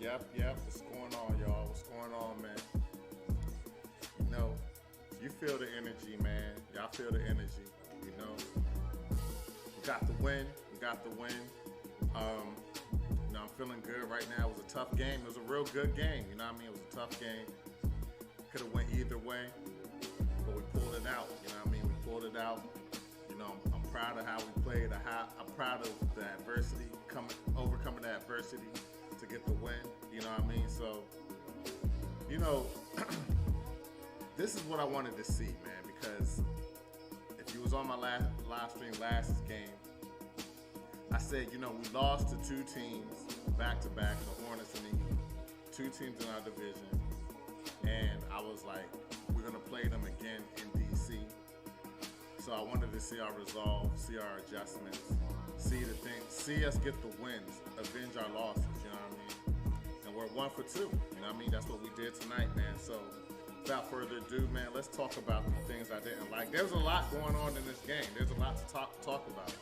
Yep. What's going on, y'all? What's going on, man? You know, you feel the energy, man. Y'all feel the energy. You know, we got the win. We got the win. Um, I'm feeling good right now. It was a tough game. It was a real good game. You know what I mean? It was a tough game. Could have went either way, but we pulled it out. You know what I mean? We pulled it out. I'm proud of how we played. I'm proud of the adversity, overcoming the adversity to get the win. You know what I mean? So, you know, this is what I wanted to see, man. Because if you was on my live stream last game, I said, we lost to two teams back to back, the Hornets and the Heat, two teams in our division, and I was like, we're gonna play them again in DC. So I wanted to see our resolve, see our adjustments, see us get the wins, avenge our losses, you know what I mean? And we're 1 for 2, you know what I mean? That's what we did tonight, man. So without further ado, man, let's talk about the things I didn't like. There's a lot going on in this game. There's a lot to talk about.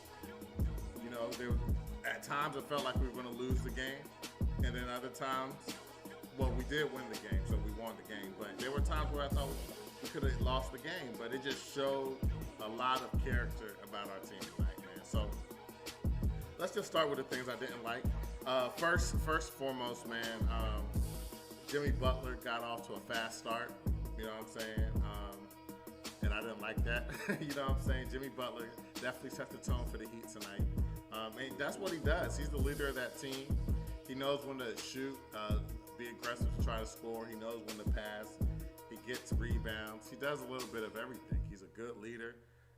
At times it felt like we were going to lose the game, and then other times, well, we did win the game, so we won the game. But there were times where I thought we could have lost the game, but it just showed a lot of character about our team tonight, man. So let's just start with the things I didn't like. First foremost, man, Jimmy Butler got off to a fast start. You know what I'm saying? And I didn't like that. You know what I'm saying? Jimmy Butler definitely set the tone for the Heat tonight. And that's what he does. He's the leader of that team. He knows when to shoot, be aggressive to try to score. He knows when to pass. He gets rebounds. He does a little bit of everything. He's a good leader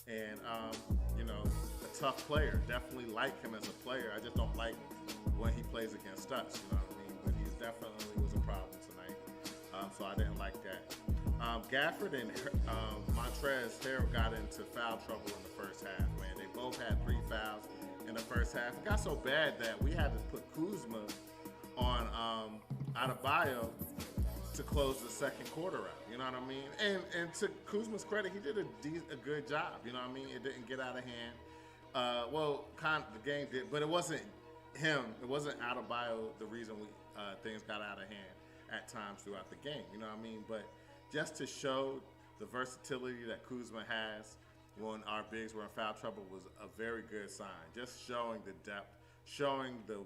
and, a tough player. Definitely like him as a player. I just don't like when he plays against us, you know what I mean? But he definitely was a problem tonight. So I didn't like that. Gafford and Montrezl Harrell got into foul trouble in the first half, man. They both had 3 fouls in the first half. It got so bad that we had to put Kuzma on Adebayo to close the second quarter out. You know what I mean? And to Kuzma's credit, he did a good job. You know what I mean? It didn't get out of hand. The game did, but it wasn't him. It wasn't Adebayo the reason things got out of hand at times throughout the game. You know what I mean? But just to show the versatility that Kuzma has when our bigs were in foul trouble was a very good sign. Just showing the depth, showing the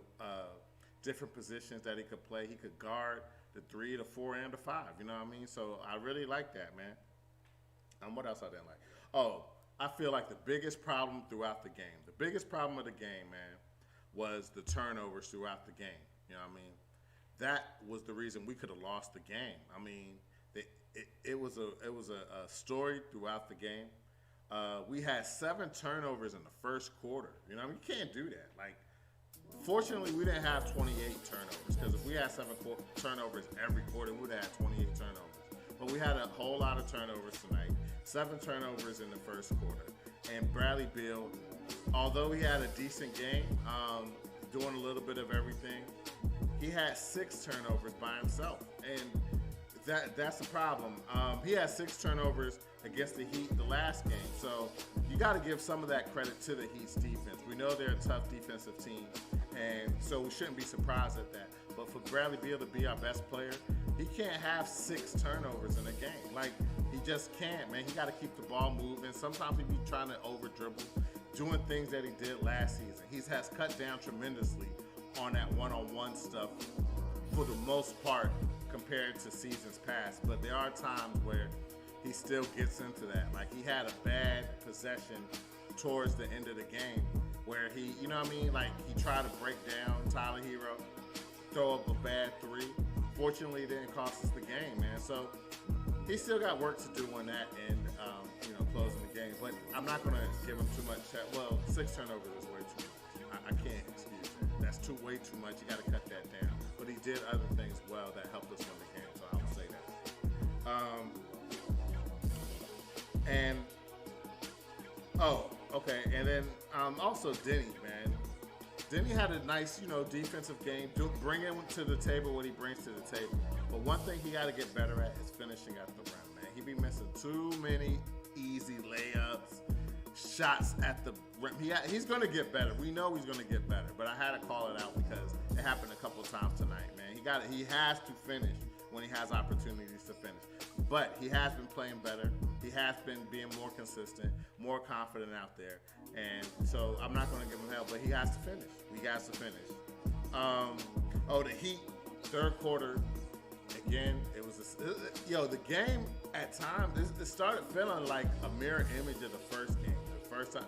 different positions that he could play. He could guard the 3, the 4, and the 5. You know what I mean? So I really like that, man. What else I didn't like? Oh, I feel like the biggest problem throughout the game, the biggest problem of the game, man, was the turnovers throughout the game. You know what I mean? That was the reason we could have lost the game. I mean, it was a story throughout the game. We had 7 turnovers in the first quarter. You know what I mean? You can't do that. Like, fortunately, we didn't have 28 turnovers, because if we had 7 turnovers every quarter, we would have had 28 turnovers. But we had a whole lot of turnovers tonight. 7 turnovers in the first quarter. And Bradley Beal, although he had a decent game, doing a little bit of everything, he had 6 turnovers by himself. And that's the problem. He had 6 turnovers against the Heat the last game. So you got to give some of that credit to the Heat's defense. We know they're a tough defensive team, and so we shouldn't be surprised at that. But for Bradley Beal to be our best player, he can't have 6 turnovers in a game. Like, he just can't, man. He got to keep the ball moving. Sometimes he be trying to over dribble, doing things that he did last season. He has cut down tremendously on that one-on-one stuff for the most part compared to seasons past. But there are times where he still gets into that. Like, he had a bad possession towards the end of the game where he, you know what I mean? Like, he tried to break down Tyler Hero, throw up a bad 3. Fortunately, it didn't cost us the game, man. So he still got work to do on that end, closing the game. But I'm not going to give him too much. 6 turnovers is way too much. I can't excuse that. That's way too much. You got to cut that down. But he did other things well that helped us win the game, so I would say that. And then also Denny, man. Denny had a nice, defensive game. Bring him to the table what he brings to the table. But one thing he got to get better at is finishing at the rim, man. He be missing too many easy layups. shots at the rim. He's going to get better. We know he's going to get better, but I had to call it out because it happened a couple of times tonight, man. He has to finish when he has opportunities to finish. But he has been playing better. He has been being more consistent, more confident out there. And so I'm not going to give him hell, but he has to finish. He has to finish. The Heat, third quarter, again, it was the game at times, it started feeling like a mirror image of the first game. The first time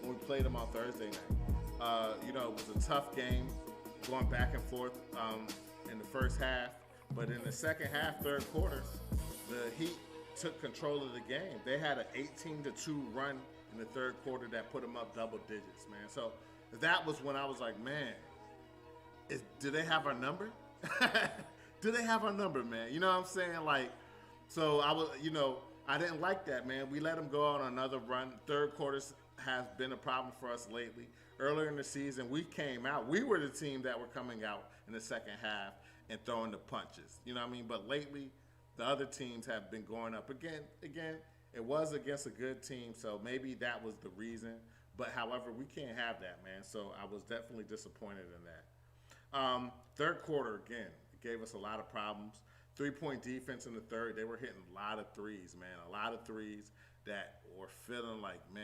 when we played them on Thursday night. It was a tough game going back and forth in the first half. But in the second half, third quarter, the Heat took control of the game. They had an 18-2 run in the third quarter that put them up double digits, man. So that was when I was like, man, do they have our number? Do they have our number, man? You know what I'm saying? Like, so I was, I didn't like that, man. We let them go on another run. Third quarters has been a problem for us lately. Earlier in the season, we came out. We were the team that were coming out in the second half and throwing the punches. You know what I mean? But lately, the other teams have been going up. Again, it was against a good team, so maybe that was the reason. But however, we can't have that, man. So I was definitely disappointed in that. Third quarter, again, it gave us a lot of problems. 3-point defense in the third. They were hitting a lot of threes, man. A lot of threes that were feeling like, man,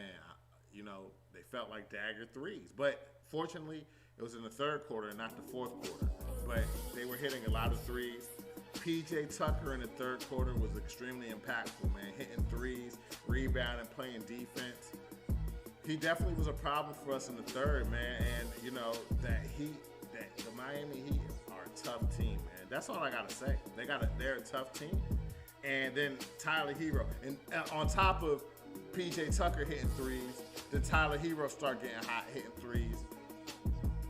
they felt like dagger threes. But fortunately, it was in the third quarter and not the fourth quarter. But they were hitting a lot of threes. PJ Tucker in the third quarter was extremely impactful, man. Hitting threes, rebounding, playing defense. He definitely was a problem for us in the third, man. And, the Miami Heat are a tough team, man. That's all I got to say. They're a tough team. And then Tyler Hero. And on top of PJ Tucker hitting threes, then Tyler Hero start getting hot hitting threes.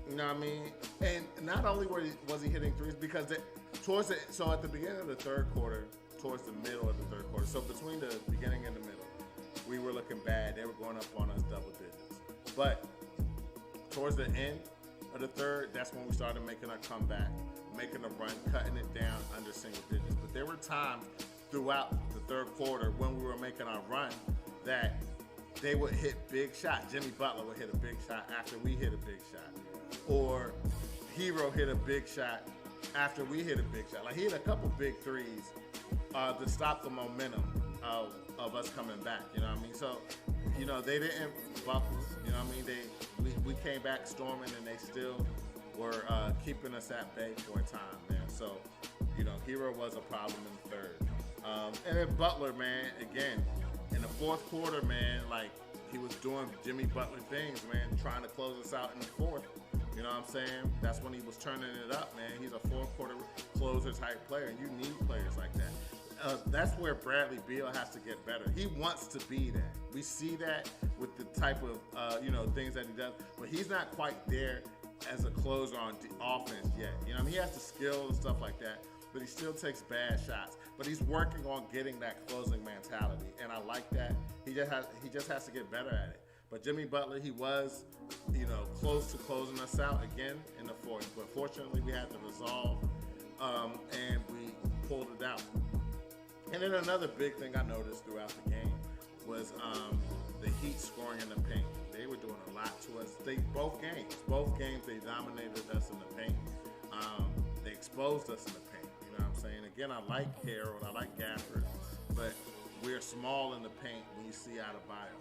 You know what I mean? And not only was he hitting threes, because so at the beginning of the third quarter, towards the middle of the third quarter, so between the beginning and the middle, we were looking bad. They were going up on us double digits. But towards the end of the third, that's when we started making our comeback, making a run, cutting it down under single digits. But there were times throughout the third quarter when we were making our run that they would hit big shots. Jimmy Butler would hit a big shot after we hit a big shot. Or Hero hit a big shot after we hit a big shot. Like, he hit a couple big threes to stop the momentum of us coming back. You know what I mean? So, they didn't buckle. You know what I mean? We came back storming, and they still were keeping us at bay for a time, man. So, Hero was a problem in the third. And then Butler, man, again, in the fourth quarter, man, like, he was doing Jimmy Butler things, man, trying to close us out in the fourth. You know what I'm saying? That's when he was turning it up, man. He's a fourth quarter closer type player, and you need players like that. That's where Bradley Beal has to get better. He wants to be that. We see that with the type of things that he does, but he's not quite there as a closer on the offense yet. You know what I mean? He has the skill and stuff like that, but he still takes bad shots. But he's working on getting that closing mentality, and I like that. He just has to get better at it. But Jimmy Butler, he was, close to closing us out again in the fourth. But fortunately, we had the resolve, and we pulled it out. And then another big thing I noticed throughout the game was the Heat scoring in the paint. They were doing a lot to us. Both games, they dominated us in the paint. They exposed us in the paint. You know what I'm saying? Again, I like Harold, I like Gafford, but we're small in the paint when you see Adebayo,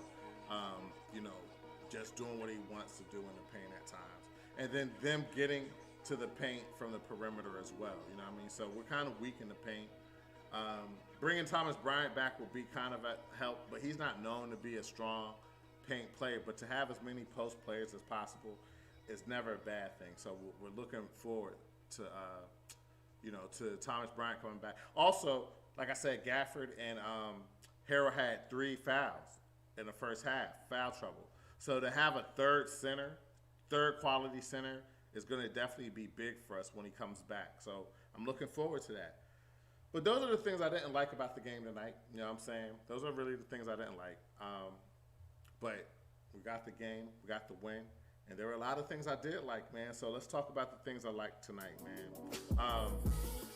just doing what he wants to do in the paint at times. And then them getting to the paint from the perimeter as well. You know what I mean? So we're kind of weak in the paint. Bringing Thomas Bryant back will be kind of a help, but he's not known to be a strong paint player. But to have as many post players as possible is never a bad thing. So we're looking forward to, to Thomas Bryant coming back. Also, like I said, Gafford and Harrell had 3 fouls in the first half, foul trouble. So to have a third quality center is going to definitely be big for us when he comes back. So I'm looking forward to that. But those are the things I didn't like about the game tonight. You know what I'm saying? Those are really the things I didn't like. But we got the game, we got the win, and there were a lot of things I did like, man. So let's talk about the things I liked tonight, man.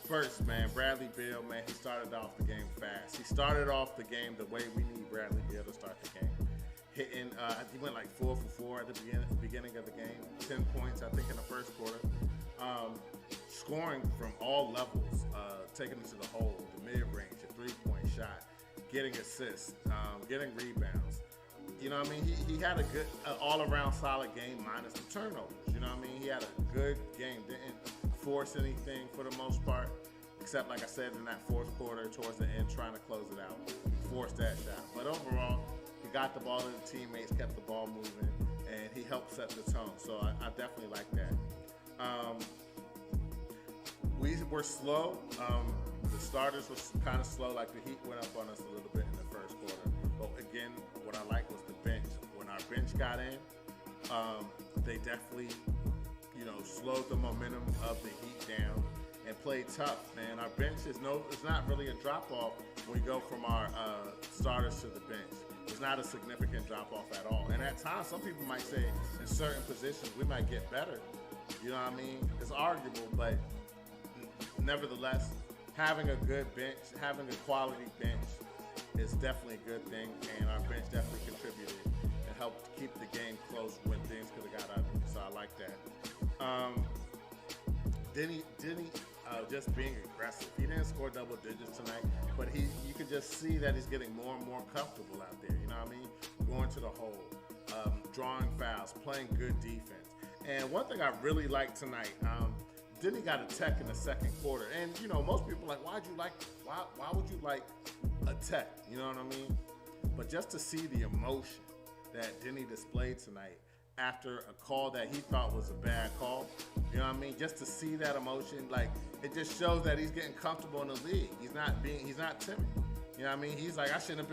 First, man, Bradley Beal, man, he started off the game fast. He started off the game the way we need Bradley Beal to start the game. hitting. He went like 4 for 4 at the beginning of the game. 10 points, I think, in the first quarter. Scoring from all levels, taking it to the hole, the mid-range, a three-point shot, getting assists, getting rebounds. You know what I mean? He had a good, all-around solid game minus the turnovers. You know what I mean? He had a good game. Didn't force anything for the most part, except, like I said, in that fourth quarter towards the end, trying to close it out. He forced that shot. But overall, he got the ball to the teammates, kept the ball moving, and he helped set the tone. So I definitely like that. We were slow. The starters were kind of slow, like the Heat went up on us a little bit in the first quarter. But again, what I like was the bench. When our bench got in, they definitely, slowed the momentum of the Heat down and played tough, man. Our bench it's not really a drop-off when we go from our starters to the bench. It's not a significant drop-off at all. And at times, some people might say in certain positions we might get better. You know what I mean? It's arguable, but nevertheless, having a good bench, having a quality bench is definitely a good thing, and our bench definitely contributed and helped keep the game close when things could have got ugly. So I like that. Denny just being aggressive. He didn't score double digits tonight, but you could just see that he's getting more and more comfortable out there. You know what I mean? Going to the hole, drawing fouls, playing good defense. And one thing I really liked tonight, Denny got a tech in the second quarter. And, most people are like, why would you like a tech? You know what I mean? But just to see the emotion that Denny displayed tonight after a call that he thought was a bad call, you know what I mean? Just to see that emotion, it just shows that he's getting comfortable in the league. He's not timid. You know what I mean? He's like, that shouldn't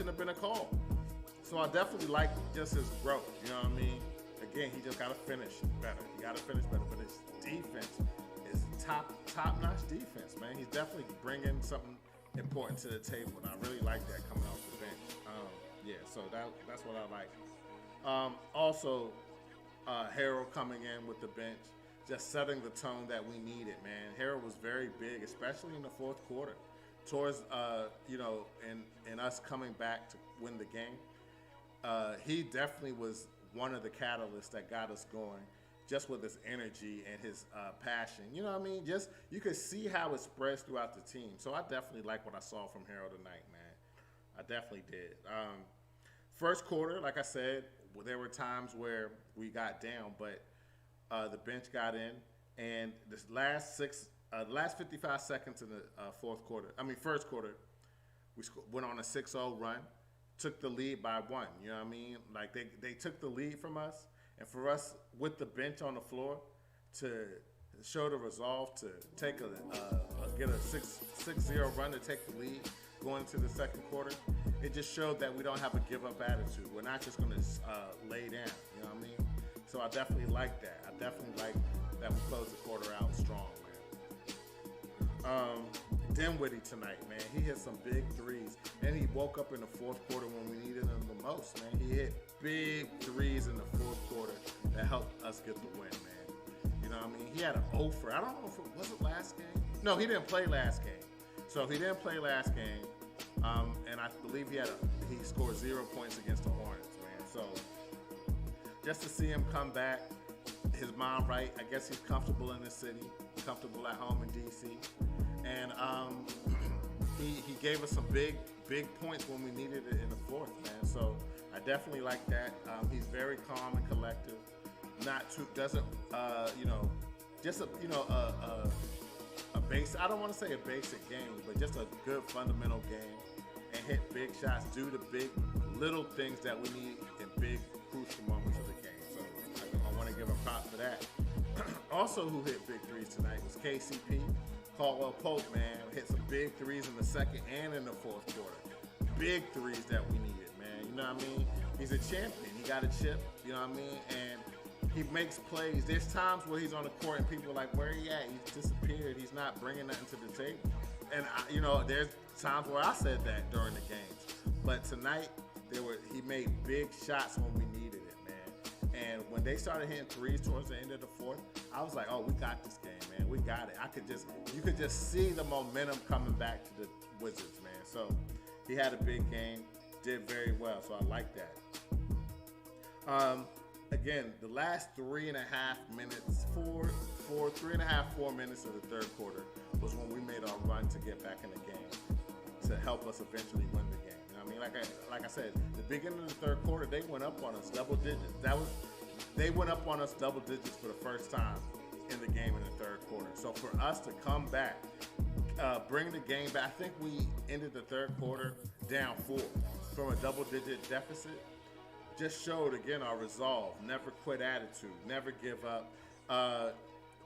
have been a call. So I definitely like just his growth. You know what I mean? Again, he just got to finish better. But his defense is top-notch defense, man. He's definitely bringing something important to the table, and I really like that coming off the bench. So that's what I like. Also, Harrell coming in with the bench, just setting the tone that we needed, man. Harrell was very big, especially in the fourth quarter, towards in us coming back to win the game. He definitely was one of the catalysts that got us going, just with his energy and his passion. You know what I mean? Just you could see how it spreads throughout the team. So I definitely like what I saw from Harrell tonight, man. I definitely did. First quarter, like I said, there were times where we got down, but the bench got in, and this last 55 seconds in the first quarter, we went on a 6-0 run, took the lead by 1. You know what I mean? Like they took the lead from us, and for us with the bench on the floor to show the resolve to take get a 6-0 run to take the lead going into the second quarter, it just showed that we don't have a give-up attitude. We're not just going to lay down. You know what I mean? So I definitely like that. I definitely like that we closed the quarter out strong, man. Dinwiddie tonight, man. He hit some big threes. And he woke up in the fourth quarter when we needed him the most, man. He hit big threes in the fourth quarter that helped us get the win, man. You know what I mean? He had an offer. I don't know if it was last game. No, he didn't play last game. So he didn't play last game. And I believe he scored 0 points against the Hornets, man. So just to see him come back, his mind right. I guess he's comfortable in the city, comfortable at home in DC, and he gave us some big points when we needed it in the fourth, man. So I definitely like that. He's very calm and collective. Doesn't just a base. I don't want to say a basic game, but just a good fundamental game, and hit big shots, do the big little things that we need in big crucial moments of the game. So I want to give a prop for that. Also, who hit big threes tonight was KCP. Caldwell Pope, man, hit some big threes in the second and in the fourth quarter. Big threes that we needed, man. You know what I mean? He's a champion. He got a chip. You know what I mean? And he makes plays. There's times where he's on the court and people are like, where he at? He's disappeared. He's not bringing nothing to the table. And, there's times where I said that during the games. But tonight, he made big shots when we needed it, man. And when they started hitting threes towards the end of the fourth, I was like, oh, we got this game, man. We got it. You could just see the momentum coming back to the Wizards, man. So he had a big game, did very well. So I like that. Again, the last 3.5 minutes, 4 minutes of the third quarter was when we made our run to get back in the game to help us eventually win the game. You know what I mean? Like I said, the beginning of the third quarter, they went up on us double digits. They went up on us double digits for the first time in the game in the third quarter. So for us to come back, bring the game back, I think we ended the third quarter down 4 from a double-digit deficit. Just showed again our resolve, never quit attitude, never give up.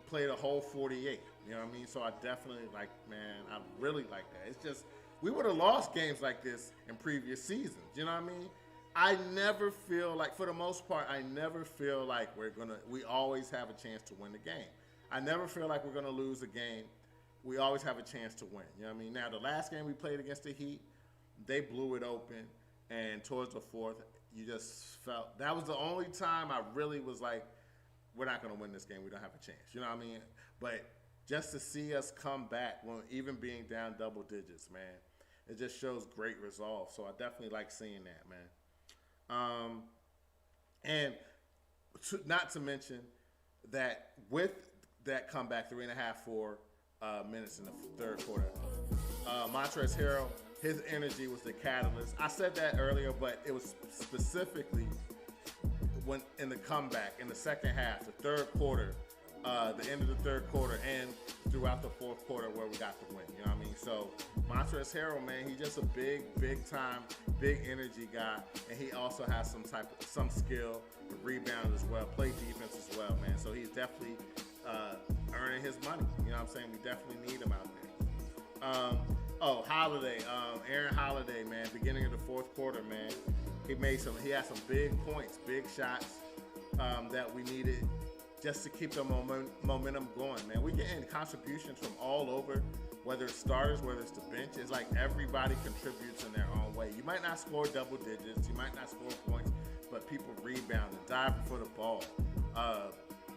Played a whole 48. You know what I mean? So I definitely I really like that. It's just we would have lost games like this in previous seasons. You know what I mean? I never feel like, for the most part, I never feel like we always have a chance to win the game. I never feel like we're gonna lose a game. We always have a chance to win. You know what I mean? Now the last game we played against the Heat, they blew it open, and towards the fourth, you just felt that was the only time I really was like, we're not going to win this game. We don't have a chance. You know what I mean? But just to see us come back when even being down double digits, man, it just shows great resolve. So I definitely like seeing that, man. And not to mention that with that comeback, 3.5, 4 minutes in the third quarter, Montrezl Harrell, his energy was the catalyst. I said that earlier, but it was specifically when in the comeback in the second half, the third quarter, the end of the third quarter, and throughout the fourth quarter where we got the win. You know what I mean? So Montrezl Harrell, man, he's just a big time, big energy guy, and he also has some skill to rebound as well, play defense as well, man. So he's definitely earning his money. You know what I'm saying? We definitely need him out there. Holiday, Aaron Holiday, man, beginning of the fourth quarter, man, he had some big points, big shots that we needed just to keep the momentum going, man. We're getting contributions from all over, whether it's starters, whether it's the bench. It's like everybody contributes in their own way. You might not score double digits, you might not score points, but people rebounding, diving for the ball,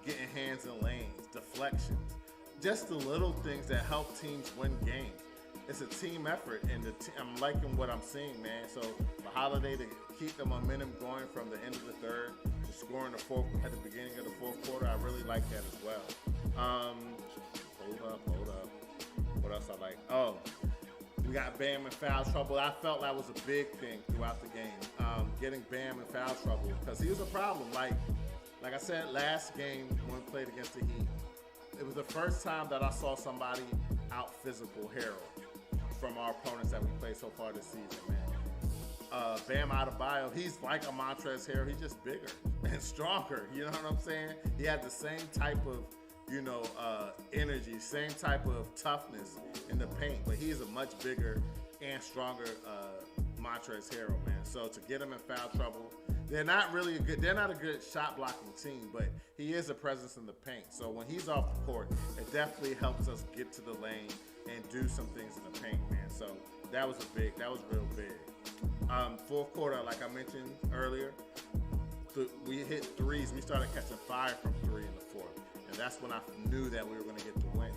getting hands in lanes, deflections, just the little things that help teams win games. It's a team effort, and I'm liking what I'm seeing, man. So for Holiday to keep the momentum going from the end of the third to scoring at the beginning of the fourth quarter, I really like that as well. Hold up. What else I like? Oh, we got Bam in foul trouble. I felt that was a big thing throughout the game, getting Bam in foul trouble, because he was a problem. Like I said, last game when we played against the Heat, it was the first time that I saw somebody out physical Harrell from our opponents that we played so far this season, man. Bam Adebayo, he's like a Montrezl Harrell. He's just bigger and stronger. You know what I'm saying? He had the same type of, energy, same type of toughness in the paint, but he is a much bigger and stronger Montrezl Harrell, man. So to get him in foul trouble, they're not a good shot blocking team, but he is a presence in the paint. So when he's off the court, it definitely helps us get to the lane and do some things in the paint, man. So that was real big. Fourth quarter, like I mentioned earlier, we hit threes. We started catching fire from three in the fourth, and that's when I knew that we were going to get the win.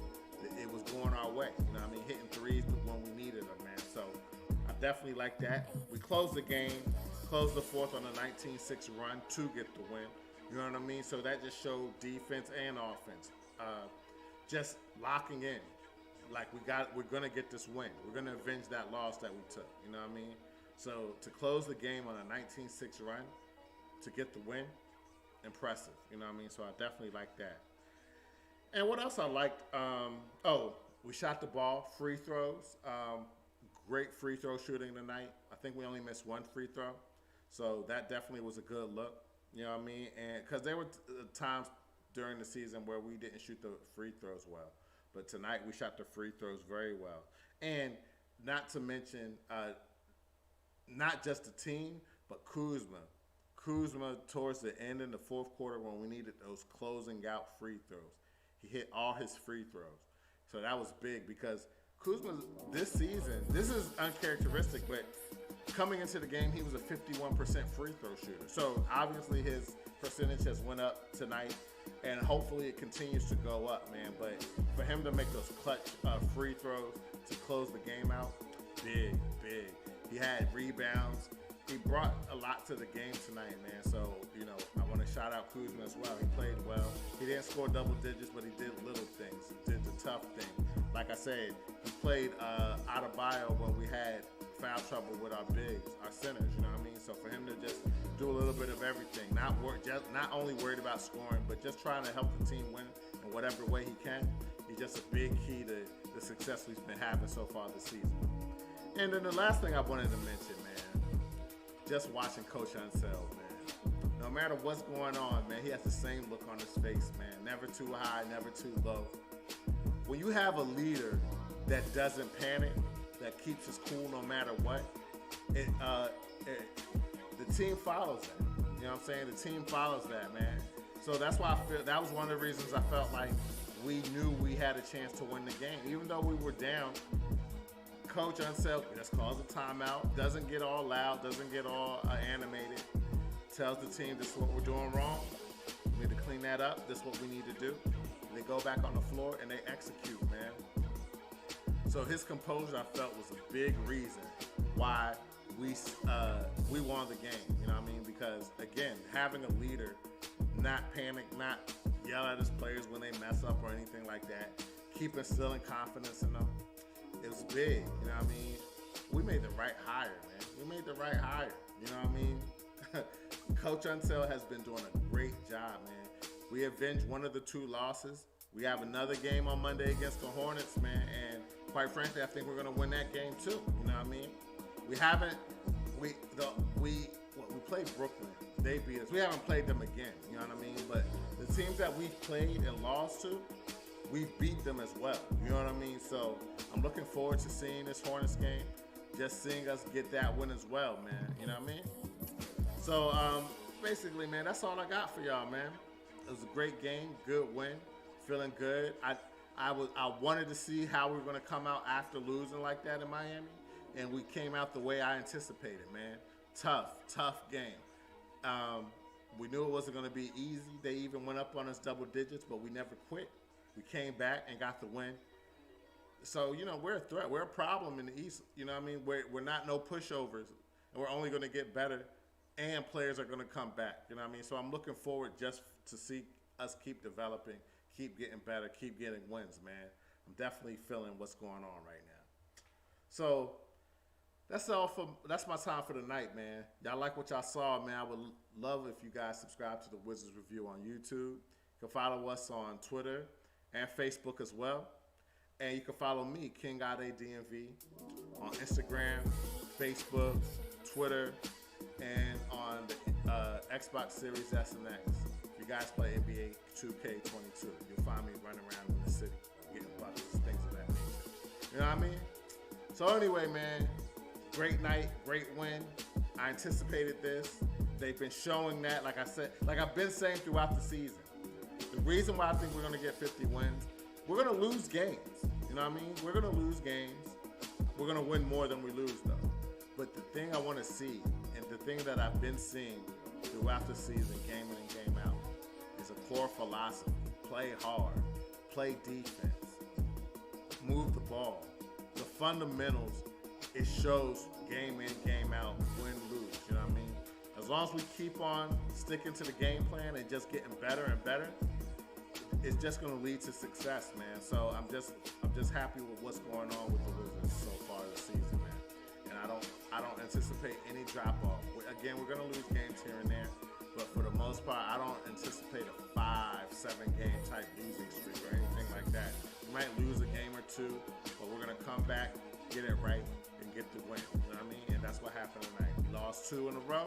It was going our way. You know what I mean? Hitting threes when we needed them, man. So I definitely like that. We closed the game, closed the fourth on a 19-6 run to get the win. You know what I mean? So that just showed defense and offense. Just locking in. Like we're gonna get this win. We're gonna avenge that loss that we took. You know what I mean? So to close the game on a 19-6 run, to get the win, impressive. You know what I mean? So I definitely like that. And what else I liked? We shot the ball, free throws. Great free throw shooting tonight. I think we only missed one free throw, so that definitely was a good look. You know what I mean? And because there were times during the season where we didn't shoot the free throws well. But tonight we shot the free throws very well. And not to mention, not just the team, but Kuzma. Kuzma towards the end in the fourth quarter when we needed those closing out free throws. He hit all his free throws. So that was big because Kuzma this season, this is uncharacteristic, but coming into the game, he was a 51% free throw shooter. So obviously his percentage has went up tonight, and hopefully it continues to go up, man. But for him to make those clutch free throws to close the game out, big. He had rebounds. he brought a lot to the game tonight, man. So, you know, I want to shout out Kuzma as well. He played well. He didn't score double digits, but he did little things. He did the tough thing. Like I said, he played Adebayo when we had foul trouble with our bigs, our centers, you know what I mean? So for him to just do a little bit of everything, not only worried about scoring, but just trying to help the team win in whatever way he can, he's just a big key to the success we've been having so far this season. And then the last thing I wanted to mention, man, just watching Coach Unseld, man. No matter what's going on, man, he has the same look on his face, man. Never too high, never too low. When you have a leader that doesn't panic, that keeps his cool no matter what, the team follows that. You know what I'm saying? The team follows that, man. So that's why I feel that was one of the reasons I felt like we knew we had a chance to win the game. Even though we were down, Coach Unseld just calls a timeout, doesn't get all loud, doesn't get all animated, tells the team this is what we're doing wrong. We need to clean that up. This is what we need to do. They go back on the floor and they execute, man. So his composure, I felt, was a big reason why we won the game. You know what I mean? Because again, having a leader, not panic, not yell at his players when they mess up or anything like that, keep instilling confidence in them. It was big, you know what I mean? We made the right hire, man. We made the right hire, you know what I mean? Coach Unseld has been doing a great job, man. We avenged one of the 2 losses. We have another game on Monday against the Hornets, man, and quite frankly, I think we're gonna win that game too, you know what I mean? We played Brooklyn. They beat us. We haven't played them again, you know what I mean? But the teams that we've played and lost to, we beat them as well. You know what I mean? So I'm looking forward to seeing this Hornets game, just seeing us get that win as well, man. You know what I mean? So basically, man, that's all I got for y'all, man. It was a great game, good win, feeling good. I wanted to see how we were going to come out after losing like that in Miami, and we came out the way I anticipated, man. Tough game. We knew it wasn't going to be easy. They even went up on us double digits, but we never quit. We came back and got the win. So, you know, we're a threat. We're a problem in the East. You know what I mean? We're not no pushovers, and we're only going to get better, and players are going to come back. You know what I mean? So I'm looking forward just to see us keep developing, keep getting better, keep getting wins, man. I'm definitely feeling what's going on right now. So that's my time for the night, man. Y'all like what y'all saw, man. I would love if you guys subscribe to the Wizards Review on YouTube. You can follow us on Twitter and Facebook as well. And you can follow me, King Ade DMV, on Instagram, Facebook, Twitter, and on the Xbox Series S and X. If you guys play NBA 2K22, you'll find me running around in the city, getting buckets, things of that nature. You know what I mean? So anyway, man, great night, great win. I anticipated this. They've been showing that, like I said, like I've been saying throughout the season. The reason why I think we're going to get 50 wins, we're going to lose games. You know what I mean? We're going to lose games. We're going to win more than we lose, though. But the thing I want to see, and the thing that I've been seeing throughout the season, game in and game out, is a core philosophy. Play hard. Play defense. Move the ball. The fundamentals, it shows game in, game out, win, lose. You know what I mean? As long as we keep on sticking to the game plan and just getting better and better, it's just going to lead to success, man. So I'm just happy with what's going on with the Wizards so far this season, man. And I don't anticipate any drop off. Again, we're going to lose games here and there, but for the most part, I don't anticipate a 5-7 game type losing streak or anything like that. We might lose a game or two, but we're going to come back, get it right, and get the win. You know what I mean? And that's what happened tonight. We lost 2 in a row,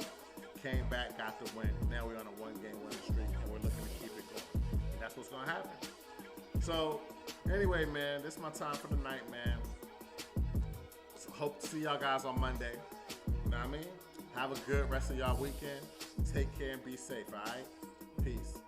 came back, got the win. Now we're on a 1-game winning streak, and we're looking to keep it going. And that's what's going to happen. So, anyway, man, this is my time for the night, man. So hope to see y'all guys on Monday. You know what I mean? Have a good rest of y'all weekend. Take care and be safe, all right? Peace.